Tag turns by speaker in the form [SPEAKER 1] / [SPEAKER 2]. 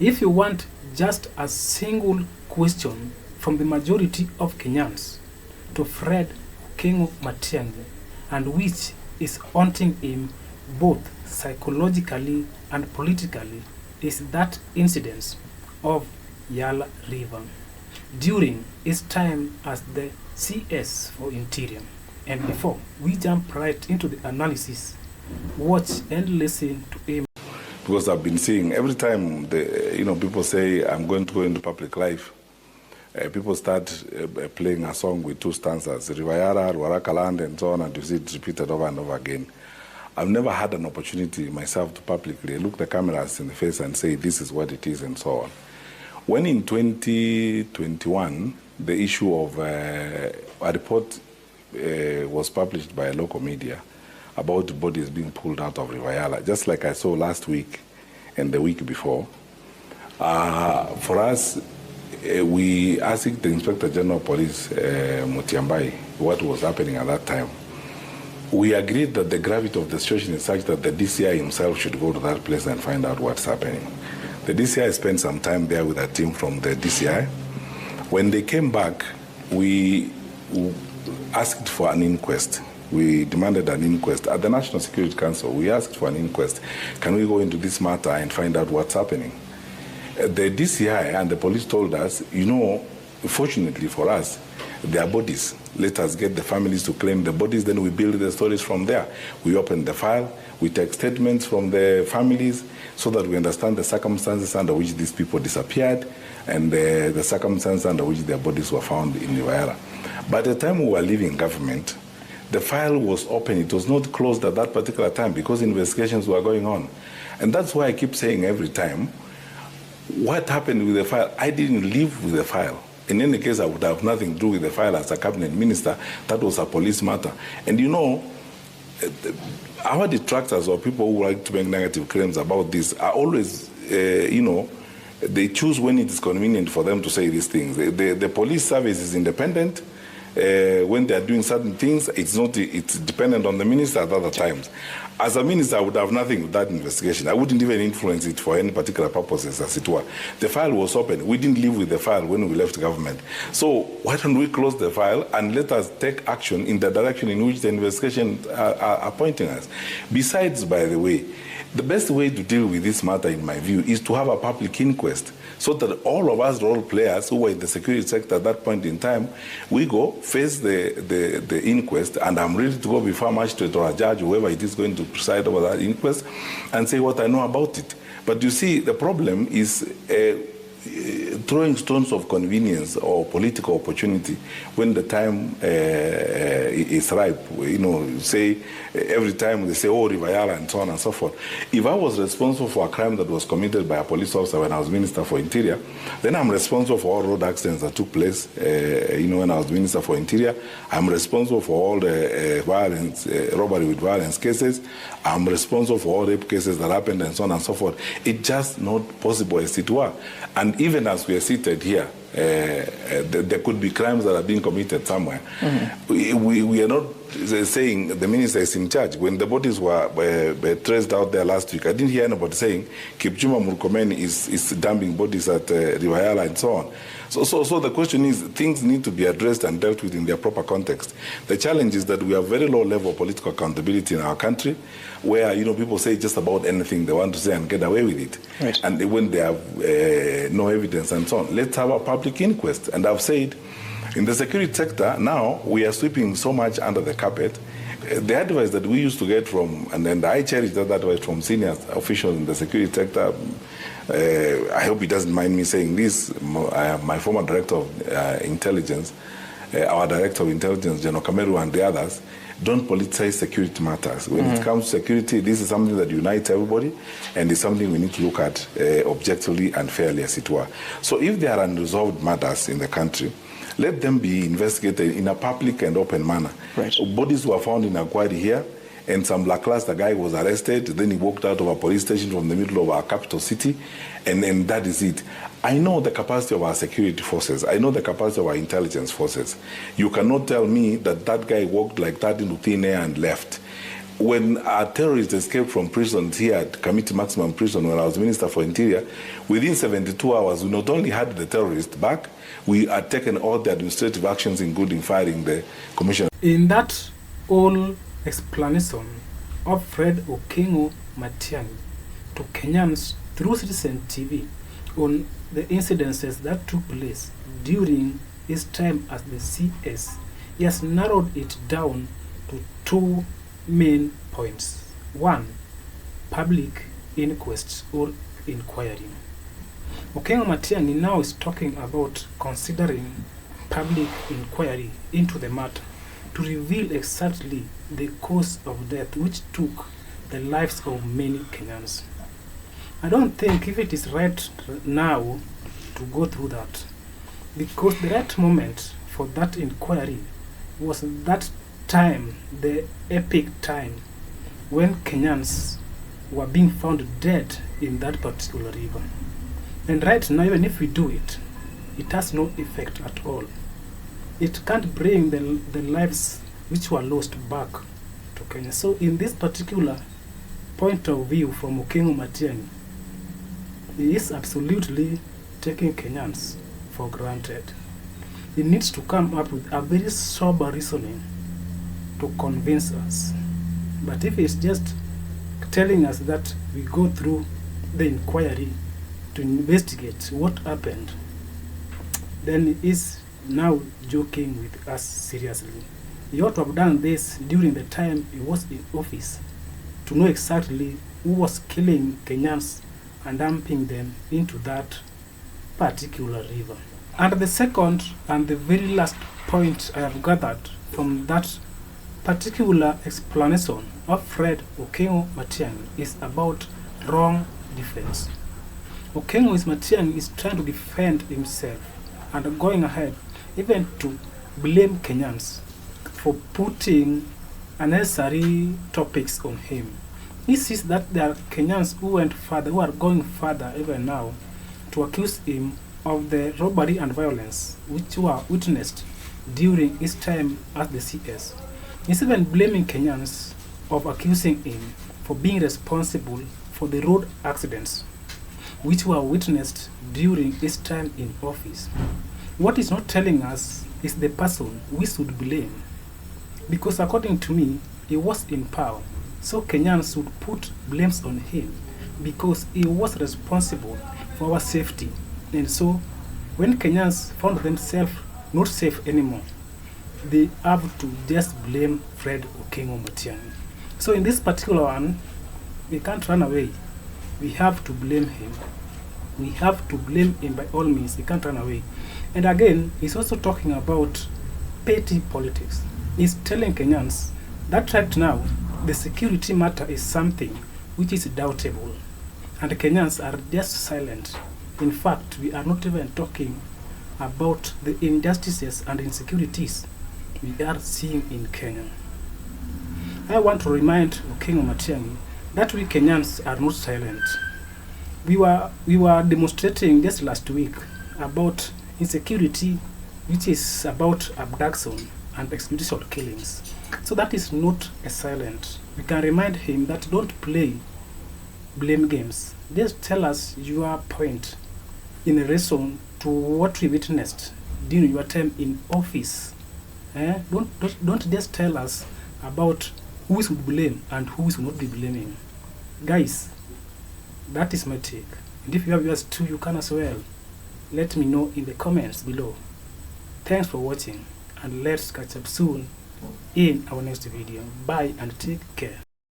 [SPEAKER 1] If you want just a single question from the majority of Kenyans to Fred King Matiangi, and which is haunting him both psychologically and politically, is that incident of Yala River during his time as the CS for Interior. And before we jump right into the analysis, watch and listen to him.
[SPEAKER 2] Because I've been seeing every time people say I'm going to go into public life, people start playing a song with two stanzas, Rivayara, Warakaland, and so on, and you see it repeated over and over again. I've never had an opportunity myself to publicly look the cameras in the face and say this is what it is and so on. When in 2021, the issue of a report was published by a local media about bodies being pulled out of Yala, just like I saw last week and the week before. For us, we asked the Inspector General of Police, Matiangi, what was happening at that time. We agreed that the gravity of the situation is such that the DCI himself should go to that place and find out what's happening. The DCI spent some time there with a team from the DCI. When they came back, we asked for an inquest. We demanded an inquest. At the National Security Council, we asked for an inquest. Can we go into this matter and find out what's happening? The DCI and the police told us, fortunately for us, their bodies. Let us get the families to claim the bodies, then we build the stories from there. We open the file, we take statements from the families so that we understand the circumstances under which these people disappeared and the circumstances under which their bodies were found in Yala. By the time we were leaving government, the file was open. It was not closed at that particular time because investigations were going on. And that's why I keep saying every time, what happened with the file? I didn't live with the file. In any case, I would have nothing to do with the file as a cabinet minister. That was a police matter. And our detractors or people who like to make negative claims about this are always, they choose when it is convenient for them to say these things. The police service is independent. When they are doing certain things, it's dependent on the minister at other times. As a minister, I would have nothing with that investigation. I wouldn't even influence it for any particular purposes, as it were. The file was open. We didn't live with the file when we left government. So why don't we close the file and let us take action in the direction in which the investigations are pointing us? Besides, by the way, the best way to deal with this matter, in my view, is to have a public inquest so that all of us role players who were in the security sector at that point in time, we go face the inquest, and I'm ready to go before a magistrate or a judge, whoever it is going to preside over that inquest, and say what I know about it. But you see, the problem is throwing stones of convenience or political opportunity when the time is ripe. Say every time they say, oh, Rivayala, and so on and so forth. If I was responsible for a crime that was committed by a police officer when I was Minister for Interior, then I'm responsible for all road accidents that took place, when I was Minister for Interior. I'm responsible for all the violence, robbery with violence cases. I'm responsible for all rape cases that happened and so on and so forth. It's just not possible, as it were. And even as we are seated here, there could be crimes that are being committed somewhere. Mm-hmm. We are not saying the minister is in charge. When the bodies were traced out there last week, I didn't hear anybody saying Kipchumba Murkomen is dumping bodies at Rivayala and so on. So the question is, things need to be addressed and dealt with in their proper context. The challenge is that we have very low level of political accountability in our country, where people say just about anything they want to say and get away with it. Right. And when they have no evidence and so on, let's have a public inquest. And I've said, in the security sector, now we are sweeping so much under the carpet. The advice that we used to get from, and I cherish that advice from senior officials in the security sector. I hope he doesn't mind me saying this. My former director of intelligence, our director of intelligence, General Kameru, and the others, don't politicize security matters. When it comes to security, this is something that unites everybody, and it's something we need to look at objectively and fairly, as it were. So if there are unresolved matters in the country, let them be investigated in a public and open manner. Right. Bodies were found in Akwari here, and some lackluster guy was arrested. Then he walked out of a police station from the middle of our capital city, and that is it. I know the capacity of our security forces. I know the capacity of our intelligence forces. You cannot tell me that that guy walked like that into thin air and left. when a terrorist escaped from prison here at Committee Maximum Prison when I was Minister for Interior, within 72 hours, we not only had the terrorist back, we had taken all the administrative actions, including firing the commissioner.
[SPEAKER 1] In that whole explanation of Fred Okengo Matiangi to Kenyans through Citizen TV on the incidences that took place during his time as the CS, he has narrowed it down to two main points. One, public inquest or inquiry. Okengo Matiangi now is talking about considering public inquiry into the matter to reveal exactly the cause of death which took the lives of many Kenyans. I don't think if it is right now to go through that, because the right moment for that inquiry was that time, the epic time, when Kenyans were being found dead in that particular river. And right now, even if we do it, it has no effect at all. It can't bring the lives which were lost back to Kenya. So in this particular point of view from Okengo Matiangi, he is absolutely taking Kenyans for granted. He needs to come up with a very sober reasoning to convince us. But if it's just telling us that we go through the inquiry to investigate what happened, then he is now joking with us seriously. He ought to have done this during the time he was in office to know exactly who was killing Kenyans and dumping them into that particular river. And the second and the very last point I have gathered from that particular explanation of Fred Okengo Matiangi is about wrong defense. Okengo Matiangi is trying to defend himself and going ahead even to blame Kenyans for putting unnecessary topics on him. He sees that there are Kenyans who went further, who are going further even now to accuse him of the robbery and violence which were witnessed during his time as the CS. He's even blaming Kenyans of accusing him for being responsible for the road accidents which were witnessed during his time in office. What he's not telling us is the person we should blame, because according to me, he was in power, so Kenyans should put blames on him because he was responsible for our safety. And so when Kenyans found themselves not safe anymore, they have to just blame Fred Okengo Matiangi. So in this particular one, we can't run away. We have to blame him. We have to blame him by all means. He can't run away. And again, he's also talking about petty politics. He's telling Kenyans that right now, the security matter is something which is doubtable. And Kenyans are just silent. In fact, we are not even talking about the injustices and insecurities we are seeing in Kenya. I want to remind Okengo Matiangi that we Kenyans are not silent. We were demonstrating just last week about insecurity, which is about abduction and extrajudicial killings. So that is not a silent. We can remind him that don't play blame games. Just tell us your point in relation to what we witnessed during your time in office. Don't just tell us about who we should blame and who we should not be blaming. Guys, that is my take. And if you have yours too, you can as well. Let me know in the comments below. Thanks for watching, and let's catch up soon in our next video. Bye and take care.